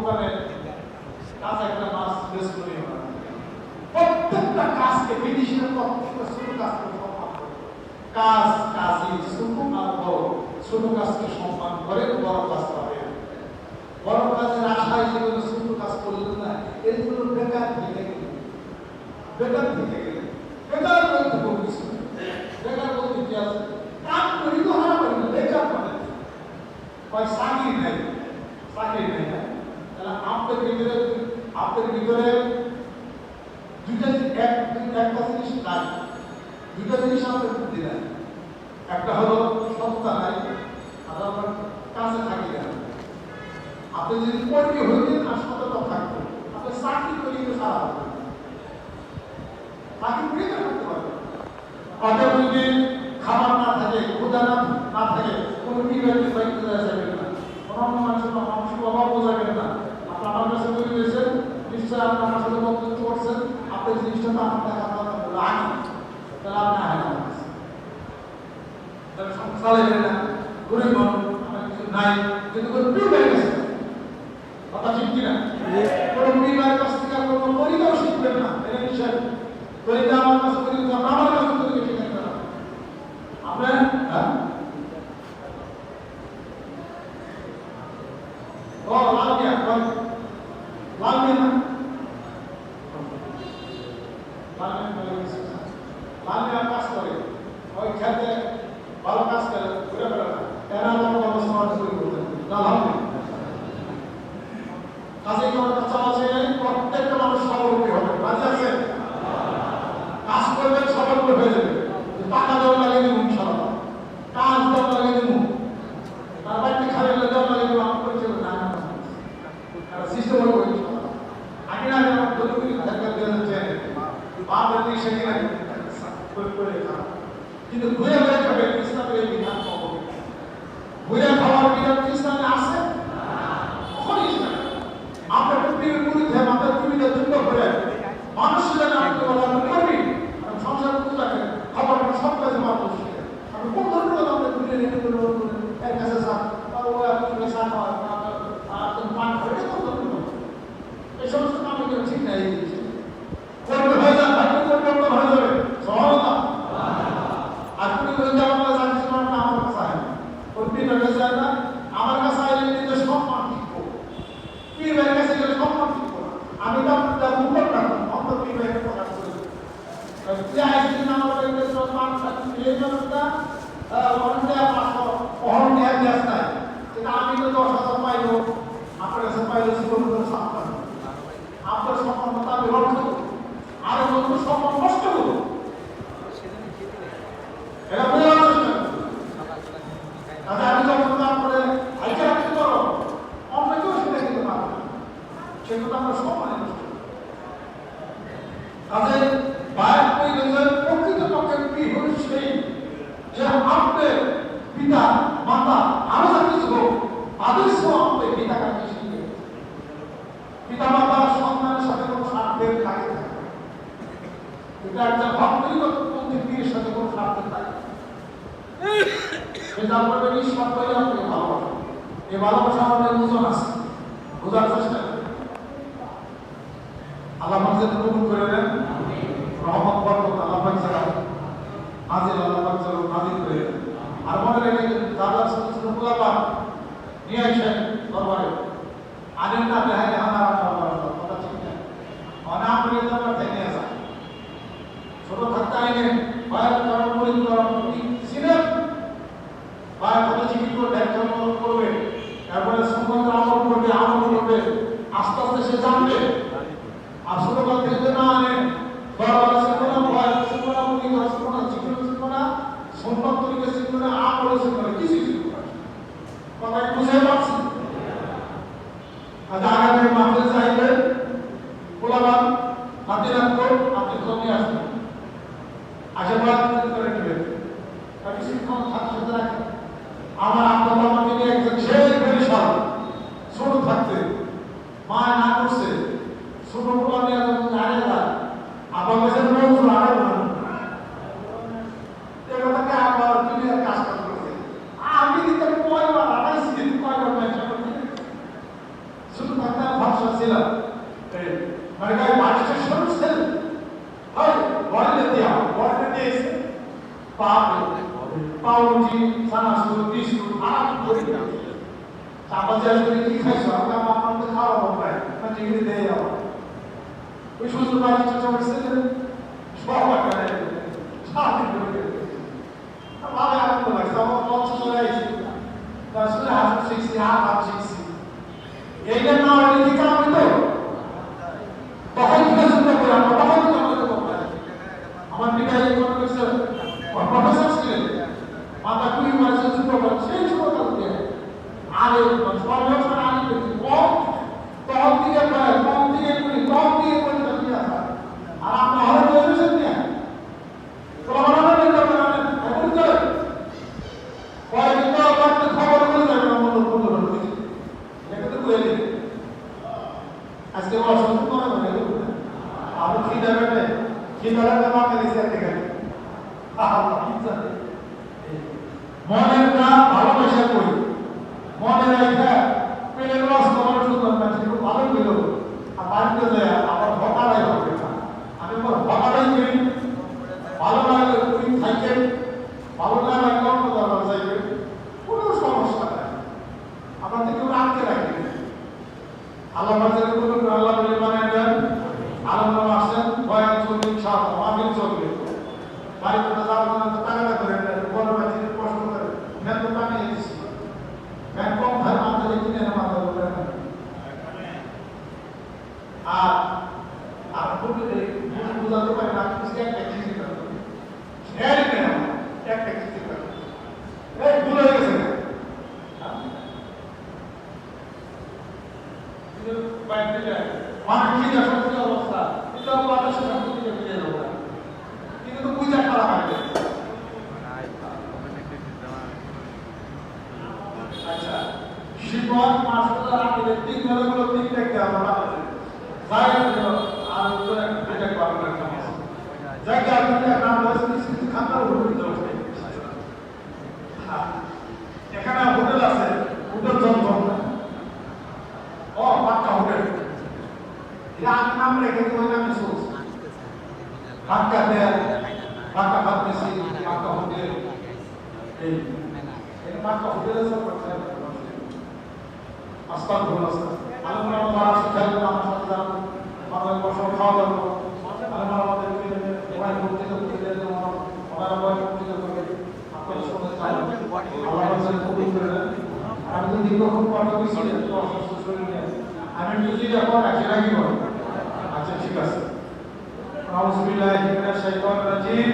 দোকানে কাজ একটা মাছ বেশ করি আমরা প্রত্যেকটা কাজকে বিদেশিরা প্রত্যেকটা ছোট কাজকে সম্মান করে কাজ কাজই ছোট আর বড় ছোট কাজকে সম্মান করে বড় কাজ পাবে বড় কাজের আশায় যেগুলো ছোট কাজ করলেন না এগুলো বেকার থেকে গেল বেকার থেকে গেল বেকার বলতে কোনো কিছু বেকার বলতে কি আছে কাজ করি তো হারা করি না বেকার মানে কয় চাকরি নেই না তাহলে আপনাদের ভিতরে দুইটা একটা জিনিস নাই দুইটা জিনিস আমাদের বুদ্ধি নাই একটা হলো সত্তা নাই আর আপনার কাছে থাকি না আপনি যদি কর্মী হইতেন আর সততা থাকতেন আপনি চাকরি করি তো সারা হবে চাকরি করে তো করতে পারবেন অর্থাৎ যদি খাবার না থাকে ক্ষুধা না থাকে কোনো বিভাগের দায়িত্ব দেওয়া যাবে না কোনো মানুষের অভাব বোঝাবেন না আপনি আমার কাছে তৈরি হয়েছেন নিশ্চয় আপনি আমার সাথে বক্তব্য করছেন আপনার জিনিসটা তো আমার দেখা কথা বলে আনি তাহলে আপনি আয় না তাহলে সংসারে না গরিব মানুষ আমার কিছু নাই কিন্তু কোনো বিভাগ আছে কথা ঠিক কিনা কোনো বিভাগের কাছ থেকে কোনো পরিকাও শিখবেন না এটা নিশ্চয় পরিকা আমার কাছে পরিকা আমার কাছে পরিকা শিখেন না আপনার ও লাল মিয়া কাজ করে ওই খেতে ভালো কাজ করে ঘুরে বেড়ানো এরা আমার সমাজ তৈরি করতেন কাজে করার কাছে আছে প্রত্যেকটা মানুষ স্বাবলম্বী হবে কাজে আছে কাজ করবেন স্বাবলম্বী হয়ে যাবে টাকা দেওয়া লাগে দিব ইনশাআল্লাহ কাজ দেওয়া লাগে দিব তার বাড়িতে খালি দেওয়া লাগে দিব আমার পরিচয় না সিস্টেম হয়ে গেছে আগে না আমার দলগুলি ধাক্কা দিয়ে যাচ্ছে বাপের দিকে সেদিন করে কিন্তু ঘুরে ঘুরে খাবে ইসলামের বিধান পাবো ঘুরে খাওয়ার বিধান ইসলামে আছে কখন ইসলাম আপনার পৃথিবীর বিরুদ্ধে মাথার পৃথিবীতে যুদ্ধ করে মানুষের জন্য আপনি বলা করবি সংসার করতে থাকেন খাবার সব কাজে মানুষ আপনি কোন ধরনের আপনি ঘুরে রেখে এর কাছে যান ও আপনি সাথ পান করে এই সমস্ত কামে কেউ ঠিক নাই করবে হয়ে যান বাকি করবে হয়ে যাবে সহজ না আর তুমি বলে যে আমার কাছে আসছে না আমার কাছে আয় করবি না কাছে আয় না আমার কাছে আইলে কিন্তু সম্মান ঠিক পীরের কাছে গেলে সম্মান ঠিক আমি তো আপনার মুখ রাখুন অন্তর পীরের প্রকাশ করে যে আইসি না আমার কাছে সম্মান থাকবে এই জন্যটা অনেকটা পাঁচশো অহরণ নেওয়ার গ্যাস নাই সেটা আমি তো 10,000 পাইলো আপনার কাছে পাইলে জীবন সাবধান আপনার সম্মানতা আমি রক্ষা করব আর অন্য সম্মান নষ্ট করব এটা বোঝার চেষ্টা করব আমি যখন তারপরে হাইকে রাখতে পারো অন্য কেউ সেটা দিতে পারবে সেগুলো আমরা সম্মানে নষ্ট কাজে বাইর প্রয়োজনের প্রকৃত পক্ষে কি হল সেই যে আপনার পিতা মাতা আরো যা কিছু হোক আদর্শ আপনার পিতা কাছে শিখবে পিতা মাতার সন্তানের সাথে কোনো স্বার্থের থাকে এটা একটা ভক্তিগতপন্থী পীরের সাথে কোনো স্বার্থের থাকে সেটা আপনাদের নিঃস্বার্থ হয়ে আপনাকে ভালোবাসা এই ভালোবাসা আমাদের ওজন আছে বোঝার চেষ্টা করি আল্লাহ পাক কবুল করে নেন রহমত বরকত আল্লাহ পাক যারা আজিল আল্লাহ পাক যারা নাজিল করে আর মনে রেখে দাদা ছোট ছোট পোলাপান নিয়ে আসেন দরবারে আনেন না দেখায় আমার কথা ঠিক না অনাম করে দরবার থেকে আসা ছোট থাকতে আইনে ভয়ের কারণ পরিকরণ ছিলেন ভয়ের কথা চিকিৎসা করে ব্যাখ্যা করবে তারপরে সম্বন্ধ আমল করবে আস্তে আস্তে সে জানবে আর ছোটকাল থেকে না আনে দরবার শিখবো না ভয় শিখবো না মুখী করা শিখবো না চিকিৎসা শিখবো না সম্পদ তরিকে শিখবো না আমল শিখবো না কিছুই শিখবো না কথা বুঝে পারছি আজ আগামী মাঠে চাইবেন পোলাবান হাতে রাখবো আপনি কমে আসবেন আশীর্বাদ করে নেবেন আমি শিক্ষক ছাত্র সাথে রাখি আমার আপনার আমাকে নিয়ে একজন ছেলে ফেলে সব ছোট থাকতে মা না করছে ছোট পোলা নিয়ে জানে না আপনার কাছে মৌজু আরে কথাকে আবার দুনিয়ার কাজ করছে আমি দিতে কয়বার আড়াইছি কয়বার শুধু থাকতে পাউরুটি চানাচুর বিস্কুট আরাম করে চাপা চাষ করে কি খাইছো আমরা আমার তো খাওয়া পাই মানে এগুলি দেয় আমার ওই সুন্দর বাড়ি চর্চা করছে সব একটা সারাদিন করে ভালো আনন্দ লাগছে আমার লঞ্চ চলে আসছে তার শুনে হাত শিখছি হাত শিখছি এইটা না হলে কি কাম হইতো তখন কি চিন্তা করে আমরা তখন কি আমাদের আমার পিতা জীবন করছে প্রফেসর ছিলেন মাথা কুড়ি মাসে যুদ্ধ করে সেই ছোট কাল দিয়ে আরে সর্বক্ষণ আগে দেখছি কম তখন দিকে প্রায় কম দিকে কুড়ি কম দিকে কুড়ি কি আসা আর আপনার হলে বলছেন না আজকে অসুস্থ করে মনে হলো আপনি কি দেবেন কি দেবেন আমাকে দিতে গেলে মনের না ভালোবাসা করি মনের রাইখা পেলের রস করার সুন্দর পাচ্ছি খুব ভালো পেল আর বাড়িতে যায় আবার ভকারাই হবে না আমি ভকারাই করি ভালো লাগলে করি থাকেন ভালো না লাগলে অন্য দরকার যাইবে কোনো সমস্যা নাই আপনাদের কেউ আটকে রাখবেন আল্লাহ বাজারে কোনো আল্লাহ বলে বানায় দেন আল্লাহ আসেন বয়ান চলবে সব মাহফিল চলবে বাড়িতে যাওয়ার জন্য টাকাটা করে দেন বড় বাচ্চাদের কষ্ট করে মেন তো বানিয়ে দিচ্ছি মেন কম ভাই মাথায় কিনে না মাথা বলে আর আর বুঝাতে পারি না আপনি একটা চিঠি করবেন শেয়ারই নেই একটা চিঠি করবেন এই ভুল হয়ে গেছে অনেক ঠিক আছে অবস্থা এটা বাতাসে সম্পত্তিকে ফিরে যাবো কিন্তু তো বুঝা খারাপ হবে আচ্ছা শিবন মাসুদা রাখলে তিন ঘরগুলো তিন দেখতে আমরা যাই আর তো এটা করবে না যাই আপনাদের নাম বলছি কিছু খাতার হোটেল চলছে এখানে হোটেল আছে হোটেল জমজম ও পাক্কা হোটেল এটা আমি নাম রেখে ওই নামে সোচ পাক্কা দেয় পাক্কা ভাত বেশি পাক্কা হোটেল এই এটা পাক্কা হোটেলের সব করতে আস্তাক ভুল আস্তাক আলম আমার আসতে চাইলে আমার সাথে যাবো আমাদের বসে খাওয়া দাওয়া আলম আমাদেরকে ওয়াই করতে করতে দিলে ওনারা ওয়াই করতে করতে আপনাদের সাথে আল্লাহ আমাদের কবুল করে দেন আমি তো দীর্ঘক্ষণ কথা বলছি অসুস্থ শরীর নিয়ে আমি যদি এখন রাখি রাখি আচ্ছা ঠিক আছে আউযু বিল্লাহি মিনাশ শাইতানির রাজিম